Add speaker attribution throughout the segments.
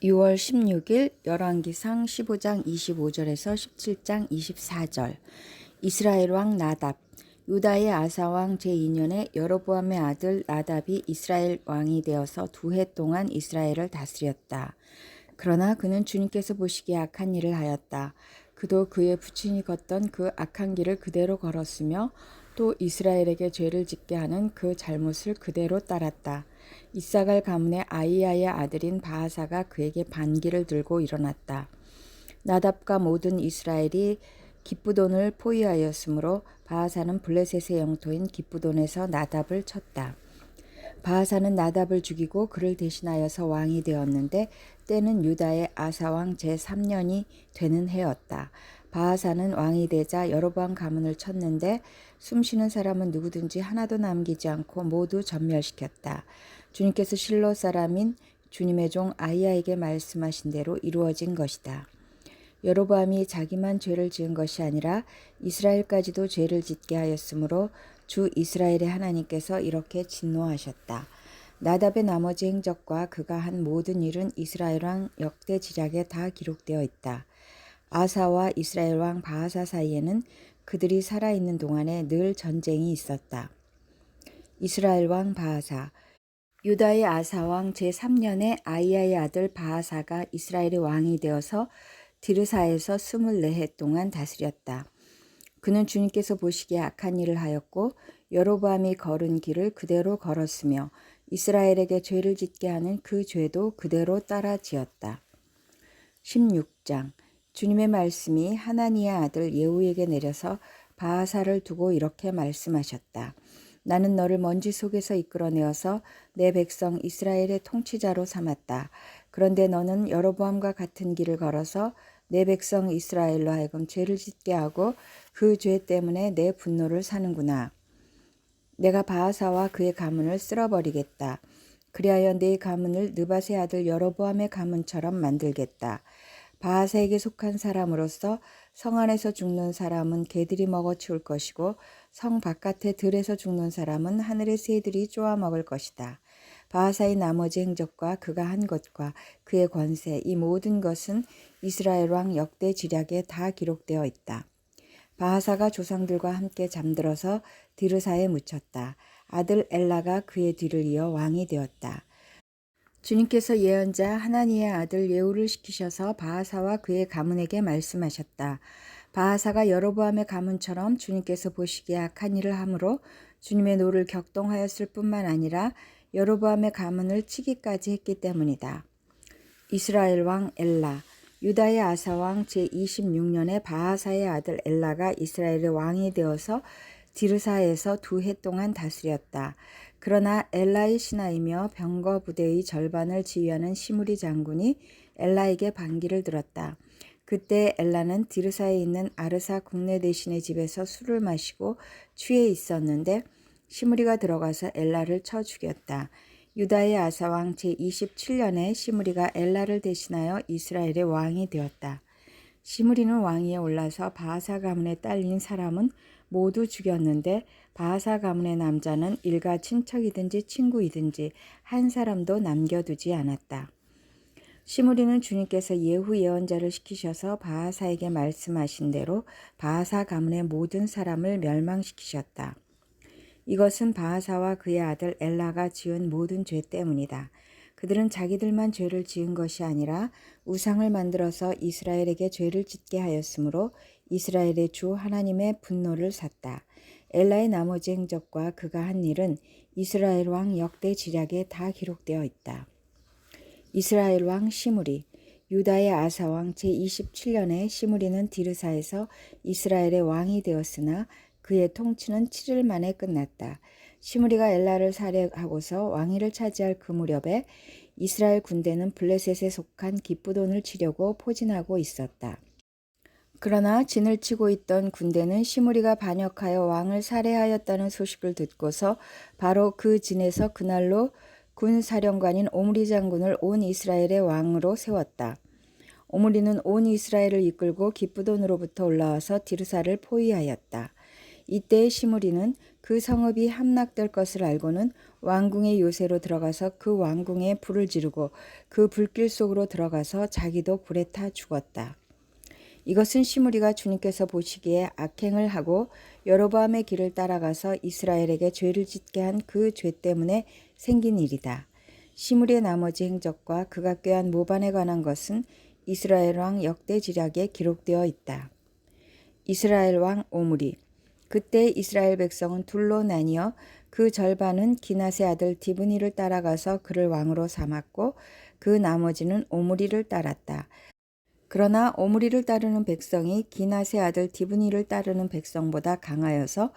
Speaker 1: 6월 16일 열왕기상 15장 25절에서 17장 24절. 이스라엘 왕 나답. 유다의 아사 왕 제2년에 여로보암의 아들 나답이 이스라엘 왕이 되어서 2해 동안 이스라엘을 다스렸다. 그러나 그는 주님께서 보시기에 악한 일을 하였다. 그도 그의 부친이 걷던 그 악한 길을 그대로 걸었으며 또 이스라엘에게 죄를 짓게 하는 그 잘못을 그대로 따랐다. 이사갈 가문의 아이야의 아들인 바하사가 그에게 반기를 들고 일어났다. 나답과 모든 이스라엘이 기브돈을 포위하였으므로 바하사는 블레셋의 영토인 기브돈에서 나답을 쳤다. 바하사는 나답을 죽이고 그를 대신하여서 왕이 되었는데 때는 유다의 아사왕 제3년이 되는 해였다. 바하사는 왕이 되자 여로보암 가문을 쳤는데 숨쉬는 사람은 누구든지 하나도 남기지 않고 모두 전멸시켰다. 주님께서 실로 사람인 주님의 종 아히야에게 말씀하신 대로 이루어진 것이다. 여로보암이 자기만 죄를 지은 것이 아니라 이스라엘까지도 죄를 짓게 하였으므로 주 이스라엘의 하나님께서 이렇게 진노하셨다. 나답의 나머지 행적과 그가 한 모든 일은 이스라엘 왕 역대 지략에 다 기록되어 있다. 아사와 이스라엘 왕 바하사 사이에는 그들이 살아있는 동안에 늘 전쟁이 있었다. 이스라엘 왕 바하사. 유다의 아사 왕 제3년에 아히야의 아들 바하사가 이스라엘의 왕이 되어서 디르사에서 24해 동안 다스렸다. 그는 주님께서 보시기에 악한 일을 하였고 여로보암이 걸은 길을 그대로 걸었으며 이스라엘에게 죄를 짓게 하는 그 죄도 그대로 따라 지었다. 16장. 주님의 말씀이 하나니의 아들 예후에게 내려서 바하사를 두고 이렇게 말씀하셨다. 나는 너를 먼지 속에서 이끌어내어서 내 백성 이스라엘의 통치자로 삼았다. 그런데 너는 여로보암과 같은 길을 걸어서 내 백성 이스라엘로 하여금 죄를 짓게 하고 그 죄 때문에 내 분노를 사는구나. 내가 바하사와 그의 가문을 쓸어버리겠다. 그리하여 네 가문을 느밧의 아들 여로보암의 가문처럼 만들겠다. 바하사에게 속한 사람으로서 성 안에서 죽는 사람은 개들이 먹어치울 것이고 성 바깥의 들에서 죽는 사람은 하늘의 새들이 쪼아 먹을 것이다. 바하사의 나머지 행적과 그가 한 것과 그의 권세 이 모든 것은 이스라엘 왕 역대 지략에 다 기록되어 있다. 바하사가 조상들과 함께 잠들어서 디르사에 묻혔다. 아들 엘라가 그의 뒤를 이어 왕이 되었다. 주님께서 예언자 하나니의 아들 예후를 시키셔서 바하사와 그의 가문에게 말씀하셨다. 바하사가 여로보암의 가문처럼 주님께서 보시기에 악한 일을 함으로 주님의 노를 격동하였을 뿐만 아니라 여로보암의 가문을 치기까지 했기 때문이다. 이스라엘 왕 엘라. 유다의 아사 왕 제26년에 바하사의 아들 엘라가 이스라엘의 왕이 되어서 디르사에서 2해 동안 다스렸다. 그러나 엘라의 신하이며 병거 부대의 절반을 지휘하는 시므리 장군이 엘라에게 반기를 들었다. 그때 엘라는 디르사에 있는 아르사 국내 대신의 집에서 술을 마시고 취해 있었는데 시므리가 들어가서 엘라를 쳐 죽였다. 유다의 아사 왕 제27년에 시므리가 엘라를 대신하여 이스라엘의 왕이 되었다. 시므리는 왕위에 올라서 바하사 가문에 딸린 사람은 모두 죽였는데 바하사 가문의 남자는 일가 친척이든지 친구이든지 한 사람도 남겨두지 않았다. 시므리는 주님께서 예후 예언자를 시키셔서 바하사에게 말씀하신 대로 바하사 가문의 모든 사람을 멸망시키셨다. 이것은 바하사와 그의 아들 엘라가 지은 모든 죄 때문이다. 그들은 자기들만 죄를 지은 것이 아니라 우상을 만들어서 이스라엘에게 죄를 짓게 하였으므로 이스라엘의 주 하나님의 분노를 샀다. 엘라의 나머지 행적과 그가 한 일은 이스라엘 왕 역대 지략에 다 기록되어 있다. 이스라엘 왕 시므리. 유다의 아사 왕 제27년에 시므리는 디르사에서 이스라엘의 왕이 되었으나 그의 통치는 7일 만에 끝났다. 시므리가 엘라를 살해하고서 왕위를 차지할 그 무렵에 이스라엘 군대는 블레셋에 속한 기브돈을 치려고 포진하고 있었다. 그러나 진을 치고 있던 군대는 시므리가 반역하여 왕을 살해하였다는 소식을 듣고서 바로 그 진에서 그날로 군 사령관인 오므리 장군을 온 이스라엘의 왕으로 세웠다. 오므리는 온 이스라엘을 이끌고 기브돈으로부터 올라와서 디르사를 포위하였다. 이때 시므리는 그 성읍이 함락될 것을 알고는 왕궁의 요새로 들어가서 그 왕궁에 불을 지르고 그 불길 속으로 들어가서 자기도 불에 타 죽었다. 이것은 시므리가 주님께서 보시기에 악행을 하고 여로보암의 길을 따라가서 이스라엘에게 죄를 짓게 한 그 죄 때문에 생긴 일이다. 시므리의 나머지 행적과 그가 꾀한 모반에 관한 것은 이스라엘 왕 역대지략에 기록되어 있다. 이스라엘 왕 오므리. 그때 이스라엘 백성은 둘로 나뉘어 그 절반은 기낫의 아들 디브니를 따라가서 그를 왕으로 삼았고 그 나머지는 오므리를 따랐다. 그러나 오므리를 따르는 백성이 기낫의 아들 디브니를 따르는 백성보다 강하여서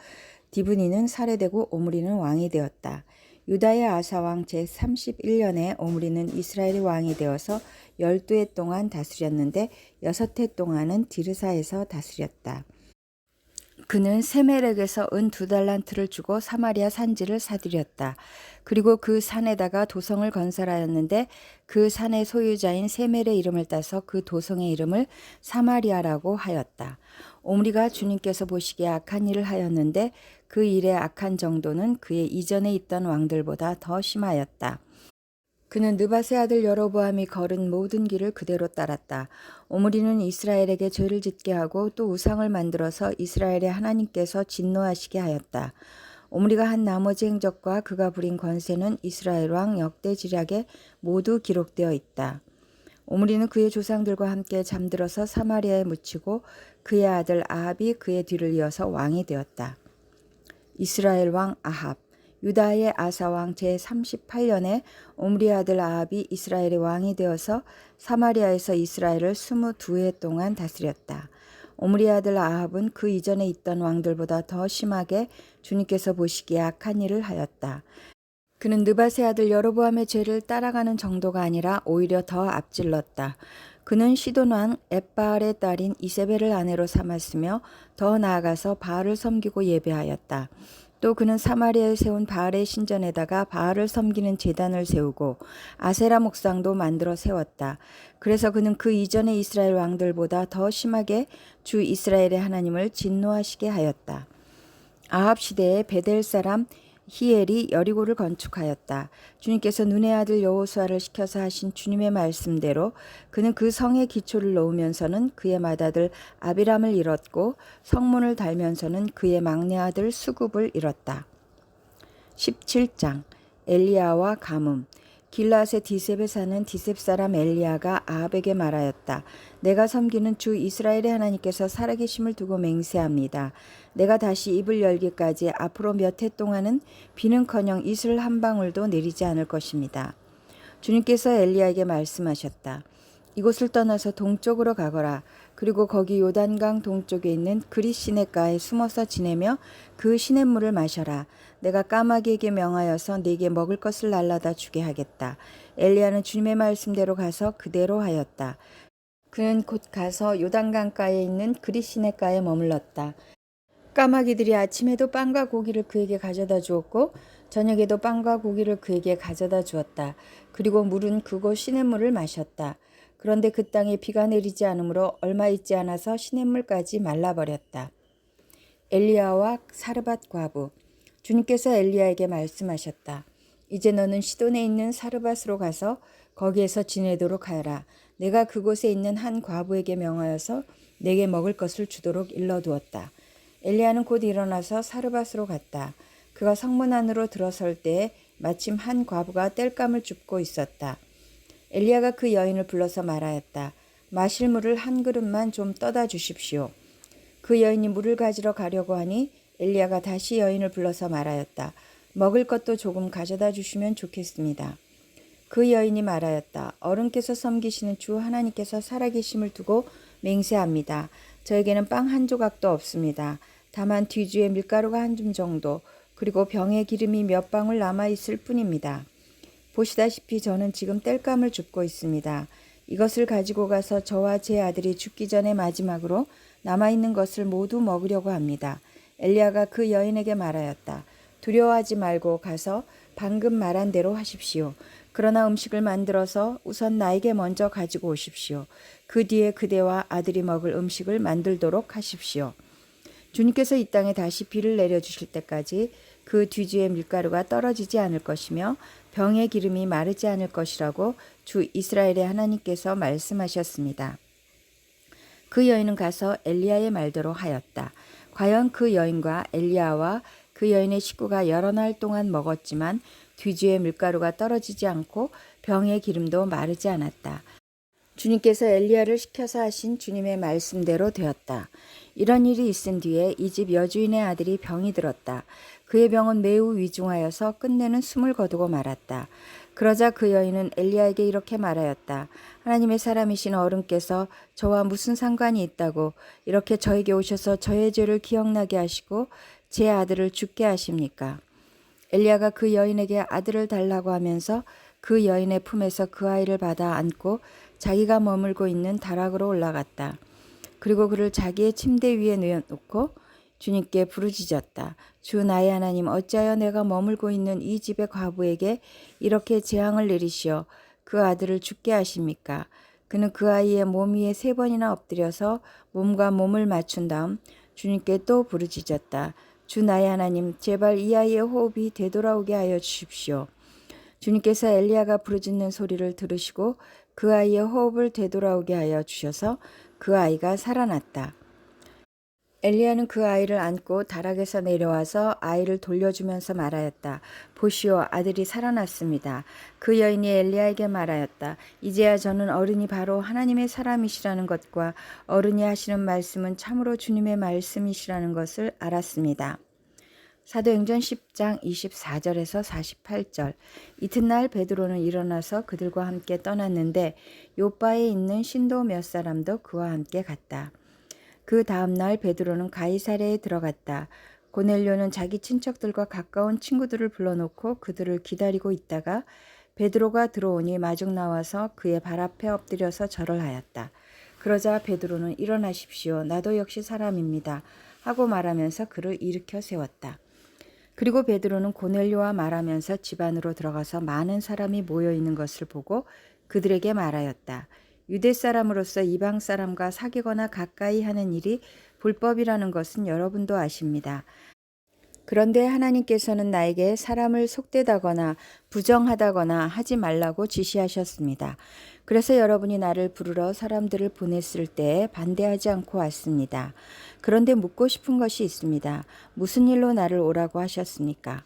Speaker 1: 디브니는 살해되고 오므리는 왕이 되었다. 유다의 아사왕 제31년에 오므리는 이스라엘의 왕이 되어서 12해 동안 다스렸는데 6해 동안은 디르사에서 다스렸다. 그는 세멜렉에서 은 2달란트를 주고 사마리아 산지를 사들였다. 그리고 그 산에다가 도성을 건설하였는데 그 산의 소유자인 세멜의 이름을 따서 그 도성의 이름을 사마리아라고 하였다. 오므리가 주님께서 보시기에 악한 일을 하였는데 그 일의 악한 정도는 그의 이전에 있던 왕들보다 더 심하였다. 그는 느밧의 아들 여로보암이 걸은 모든 길을 그대로 따랐다. 오므리는 이스라엘에게 죄를 짓게 하고 또 우상을 만들어서 이스라엘의 하나님께서 진노하시게 하였다. 오므리가 한 나머지 행적과 그가 부린 권세는 이스라엘 왕 역대지략에 모두 기록되어 있다. 오므리는 그의 조상들과 함께 잠들어서 사마리아에 묻히고 그의 아들 아합이 그의 뒤를 이어서 왕이 되었다. 이스라엘 왕 아합. 유다의 아사왕 제38년에 오므리의 아들 아합이 이스라엘의 왕이 되어서 사마리아에서 이스라엘을 22해 동안 다스렸다. 오므리의 아들 아합은 그 이전에 있던 왕들보다 더 심하게 주님께서 보시기에 악한 일을 하였다. 그는 느밧의 아들 여로보암의 죄를 따라가는 정도가 아니라 오히려 더 앞질렀다. 그는 시돈 왕 엣바알의 딸인 이세벨을 아내로 삼았으며 더 나아가서 바알을 섬기고 예배하였다. 또 그는 사마리아에 세운 바알의 신전에다가 바알을 섬기는 제단을 세우고 아세라 목상도 만들어 세웠다. 그래서 그는 그 이전의 이스라엘 왕들보다 더 심하게 주 이스라엘의 하나님을 진노하시게 하였다. 아합 시대에 베델 사람 히엘이 여리고를 건축하였다. 주님께서 눈의 아들 여호수아를 시켜서 하신 주님의 말씀대로 그는 그 성의 기초를 놓으면서는 그의 맏아들 아비람을 잃었고 성문을 달면서는 그의 막내 아들 수굽을 잃었다. 17장 엘리야와 가뭄. 길라앗의 디셉에 사는 디셉 사람 엘리야가 아합에게 말하였다. 내가 섬기는 주 이스라엘의 하나님께서 살아계심을 두고 맹세합니다. 내가 다시 입을 열기까지 앞으로 몇 해 동안은 비는커녕 이슬 한 방울도 내리지 않을 것입니다. 주님께서 엘리야에게 말씀하셨다. 이곳을 떠나서 동쪽으로 가거라. 그리고 거기 요단강 동쪽에 있는 그릿 시냇가에 숨어서 지내며 그 시냇물을 마셔라. 내가 까마귀에게 명하여서 네게 먹을 것을 날라다 주게 하겠다. 엘리야는 주님의 말씀대로 가서 그대로 하였다. 그는 곧 가서 요단강가에 있는 그릿 시냇가에 머물렀다. 까마귀들이 아침에도 빵과 고기를 그에게 가져다 주었고 저녁에도 빵과 고기를 그에게 가져다 주었다. 그리고 물은 그곳 시냇물을 마셨다. 그런데 그 땅에 비가 내리지 않으므로 얼마 있지 않아서 시냇물까지 말라버렸다. 엘리야와 사르밧 과부. 주님께서 엘리야에게 말씀하셨다. 이제 너는 시돈에 있는 사르밧으로 가서 거기에서 지내도록 하여라. 내가 그곳에 있는 한 과부에게 명하여서 내게 먹을 것을 주도록 일러두었다. 엘리야는 곧 일어나서 사르밧으로 갔다. 그가 성문 안으로 들어설 때에 마침 한 과부가 땔감을 줍고 있었다. 엘리야가 그 여인을 불러서 말하였다. 마실 물을 한 그릇만 좀 떠다 주십시오. 그 여인이 물을 가지러 가려고 하니 엘리야가 다시 여인을 불러서 말하였다. 먹을 것도 조금 가져다 주시면 좋겠습니다. 그 여인이 말하였다. 어른께서 섬기시는 주 하나님께서 살아계심을 두고 맹세합니다. 저에게는 빵 한 조각도 없습니다. 다만 뒤주에 밀가루가 한 줌 정도, 그리고 병에 기름이 몇 방울 남아있을 뿐입니다. 보시다시피 저는 지금 땔감을 줍고 있습니다. 이것을 가지고 가서 저와 제 아들이 죽기 전에 마지막으로 남아있는 것을 모두 먹으려고 합니다. 엘리야가 그 여인에게 말하였다. 두려워하지 말고 가서 방금 말한 대로 하십시오. 그러나 음식을 만들어서 우선 나에게 먼저 가지고 오십시오. 그 뒤에 그대와 아들이 먹을 음식을 만들도록 하십시오. 주님께서 이 땅에 다시 비를 내려주실 때까지 그 뒤주의 밀가루가 떨어지지 않을 것이며 병의 기름이 마르지 않을 것이라고 주 이스라엘의 하나님께서 말씀하셨습니다. 그 여인은 가서 엘리야의 말대로 하였다. 과연 그 여인과 엘리야와 그 여인의 식구가 여러 날 동안 먹었지만 뒤주의 밀가루가 떨어지지 않고 병의 기름도 마르지 않았다. 주님께서 엘리야를 시켜서 하신 주님의 말씀대로 되었다. 이런 일이 있은 뒤에 이 집 여주인의 아들이 병이 들었다. 그의 병은 매우 위중하여서 끝내는 숨을 거두고 말았다. 그러자 그 여인은 엘리야에게 이렇게 말하였다. 하나님의 사람이신 어른께서 저와 무슨 상관이 있다고 이렇게 저에게 오셔서 저의 죄를 기억나게 하시고 제 아들을 죽게 하십니까? 엘리야가 그 여인에게 아들을 달라고 하면서 그 여인의 품에서 그 아이를 받아 안고 자기가 머물고 있는 다락으로 올라갔다. 그리고 그를 자기의 침대 위에 놓고 주님께 부르짖었다. 주 나의 하나님, 어찌하여 내가 머물고 있는 이 집의 과부에게 이렇게 재앙을 내리시어 그 아들을 죽게 하십니까? 그는 그 아이의 몸 위에 3번이나 엎드려서 몸과 몸을 맞춘 다음 주님께 또 부르짖었다. 주 나의 하나님, 제발 이 아이의 호흡이 되돌아오게 하여 주십시오. 주님께서 엘리야가 부르짖는 소리를 들으시고 그 아이의 호흡을 되돌아오게 하여 주셔서 그 아이가 살아났다. 엘리야는 그 아이를 안고 다락에서 내려와서 아이를 돌려주면서 말하였다. 보시오, 아들이 살아났습니다. 그 여인이 엘리야에게 말하였다. 이제야 저는 어른이 바로 하나님의 사람이시라는 것과 어른이 하시는 말씀은 참으로 주님의 말씀이시라는 것을 알았습니다. 사도행전 10장 24절에서 48절. 이튿날 베드로는 일어나서 그들과 함께 떠났는데 요바에 있는 신도 몇 사람도 그와 함께 갔다. 그 다음날 베드로는 가이사랴에 들어갔다. 고넬료는 자기 친척들과 가까운 친구들을 불러놓고 그들을 기다리고 있다가 베드로가 들어오니 마중 나와서 그의 발 앞에 엎드려서 절을 하였다. 그러자 베드로는 일어나십시오. 나도 역시 사람입니다. 하고 말하면서 그를 일으켜 세웠다. 그리고 베드로는 고넬료와 말하면서 집 안으로 들어가서 많은 사람이 모여 있는 것을 보고 그들에게 말하였다. 유대 사람으로서 이방 사람과 사귀거나 가까이 하는 일이 불법이라는 것은 여러분도 아십니다. 그런데 하나님께서는 나에게 사람을 속되다거나 부정하다거나 하지 말라고 지시하셨습니다. 그래서 여러분이 나를 부르러 사람들을 보냈을 때 반대하지 않고 왔습니다. 그런데 묻고 싶은 것이 있습니다. 무슨 일로 나를 오라고 하셨습니까?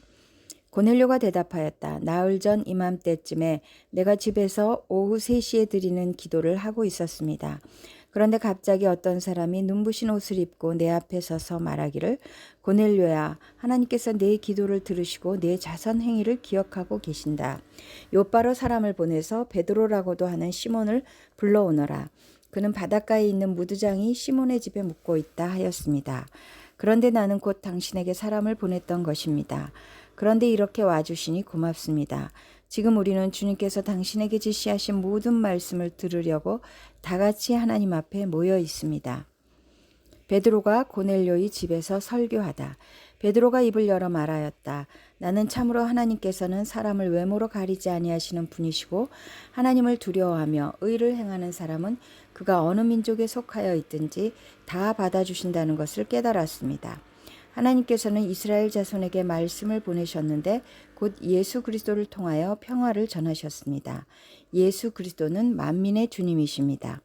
Speaker 1: 고넬료가 대답하였다. 나흘 전 이맘때쯤에 내가 집에서 오후 3시에 드리는 기도를 하고 있었습니다. 그런데 갑자기 어떤 사람이 눈부신 옷을 입고 내 앞에 서서 말하기를 고넬료야, 하나님께서 내 기도를 들으시고 내 자선 행위를 기억하고 계신다. 요바로 사람을 보내서 베드로라고도 하는 시몬을 불러오너라. 그는 바닷가에 있는 무두장이 시몬의 집에 묵고 있다 하였습니다. 그런데 나는 곧 당신에게 사람을 보냈던 것입니다. 그런데 이렇게 와주시니 고맙습니다. 지금 우리는 주님께서 당신에게 지시하신 모든 말씀을 들으려고 다 같이 하나님 앞에 모여 있습니다. 베드로가 고넬료의 집에서 설교하다. 베드로가 입을 열어 말하였다. 나는 참으로 하나님께서는 사람을 외모로 가리지 아니하시는 분이시고 하나님을 두려워하며 의를 행하는 사람은 그가 어느 민족에 속하여 있든지 다 받아주신다는 것을 깨달았습니다. 하나님께서는 이스라엘 자손에게 말씀을 보내셨는데 곧 예수 그리스도를 통하여 평화를 전하셨습니다. 예수 그리스도는 만민의 주님이십니다.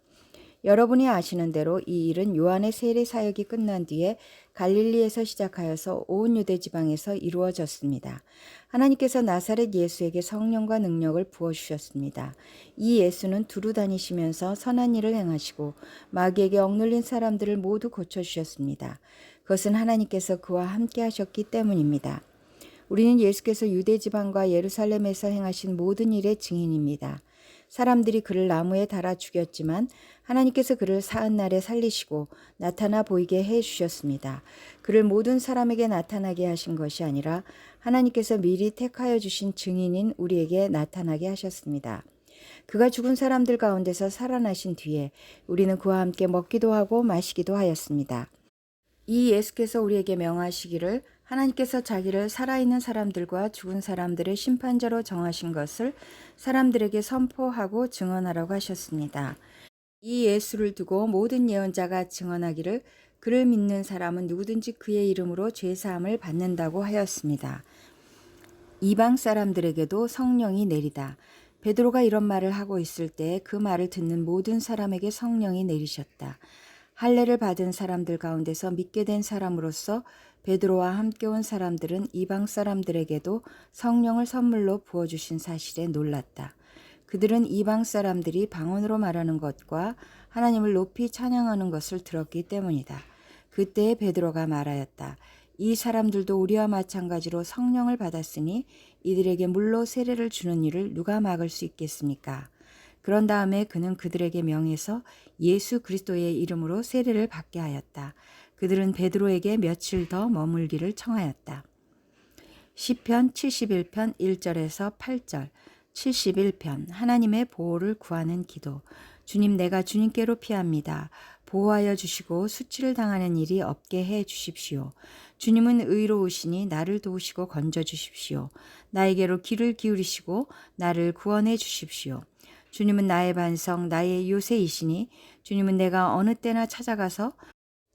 Speaker 1: 여러분이 아시는 대로 이 일은 요한의 세례 사역이 끝난 뒤에 갈릴리에서 시작하여서 온 유대 지방에서 이루어졌습니다. 하나님께서 나사렛 예수에게 성령과 능력을 부어주셨습니다. 이 예수는 두루 다니시면서 선한 일을 행하시고 마귀에게 억눌린 사람들을 모두 고쳐주셨습니다. 그것은 하나님께서 그와 함께 하셨기 때문입니다. 우리는 예수께서 유대 지방과 예루살렘에서 행하신 모든 일의 증인입니다. 사람들이 그를 나무에 달아 죽였지만 하나님께서 그를 사흘 날에 살리시고 나타나 보이게 해 주셨습니다. 그를 모든 사람에게 나타나게 하신 것이 아니라 하나님께서 미리 택하여 주신 증인인 우리에게 나타나게 하셨습니다. 그가 죽은 사람들 가운데서 살아나신 뒤에 우리는 그와 함께 먹기도 하고 마시기도 하였습니다. 이 예수께서 우리에게 명하시기를 하나님께서 자기를 살아있는 사람들과 죽은 사람들의 심판자로 정하신 것을 사람들에게 선포하고 증언하라고 하셨습니다. 이 예수를 두고 모든 예언자가 증언하기를 그를 믿는 사람은 누구든지 그의 이름으로 죄사함을 받는다고 하였습니다. 이방 사람들에게도 성령이 내리다. 베드로가 이런 말을 하고 있을 때 그 말을 듣는 모든 사람에게 성령이 내리셨다. 할례를 받은 사람들 가운데서 믿게 된 사람으로서 베드로와 함께 온 사람들은 이방 사람들에게도 성령을 선물로 부어주신 사실에 놀랐다. 그들은 이방 사람들이 방언으로 말하는 것과 하나님을 높이 찬양하는 것을 들었기 때문이다. 그때 베드로가 말하였다. 이 사람들도 우리와 마찬가지로 성령을 받았으니 이들에게 물로 세례를 주는 일을 누가 막을 수 있겠습니까? 그런 다음에 그는 그들에게 명해서 예수 그리스도의 이름으로 세례를 받게 하였다. 그들은 베드로에게 며칠 더 머물기를 청하였다. 시편 71편 1절에서 8절. 71편 하나님의 보호를 구하는 기도. 주님, 내가 주님께로 피합니다. 보호하여 주시고 수치를 당하는 일이 없게 해 주십시오. 주님은 의로우시니 나를 도우시고 건져 주십시오. 나에게로 귀를 기울이시고 나를 구원해 주십시오. 주님은 나의 반석, 나의 요새이시니 주님은 내가 어느 때나 찾아가서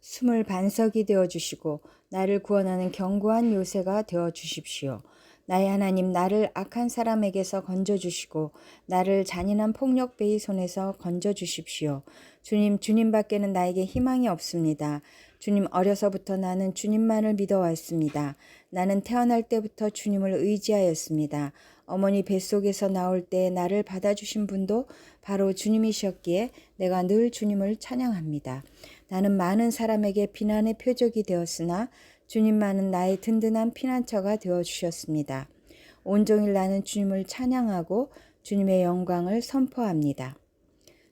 Speaker 1: 숨을 반석이 되어 주시고 나를 구원하는 견고한 요새가 되어 주십시오. 나의 하나님, 나를 악한 사람에게서 건져 주시고 나를 잔인한 폭력배의 손에서 건져 주십시오. 주님 밖에는 나에게 희망이 없습니다. 주님, 어려서부터 나는 주님만을 믿어왔습니다. 나는 태어날 때부터 주님을 의지하였습니다. 어머니 뱃속에서 나올 때 나를 받아주신 분도 바로 주님이셨기에 내가 늘 주님을 찬양합니다. 나는 많은 사람에게 비난의 표적이 되었으나 주님만은 나의 든든한 피난처가 되어주셨습니다. 온종일 나는 주님을 찬양하고 주님의 영광을 선포합니다.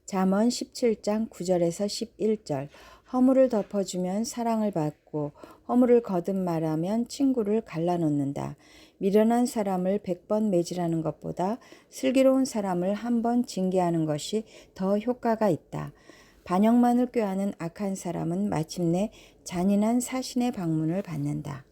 Speaker 1: 잠언 17장 9절에서 11절. 허물을 덮어주면 사랑을 받고 허물을 거듭 말하면 친구를 갈라놓는다. 미련한 사람을 100번 매질하는 것보다 슬기로운 사람을 한 번 징계하는 것이 더 효과가 있다. 반역만을 꾀하는 악한 사람은 마침내 잔인한 사신의 방문을 받는다.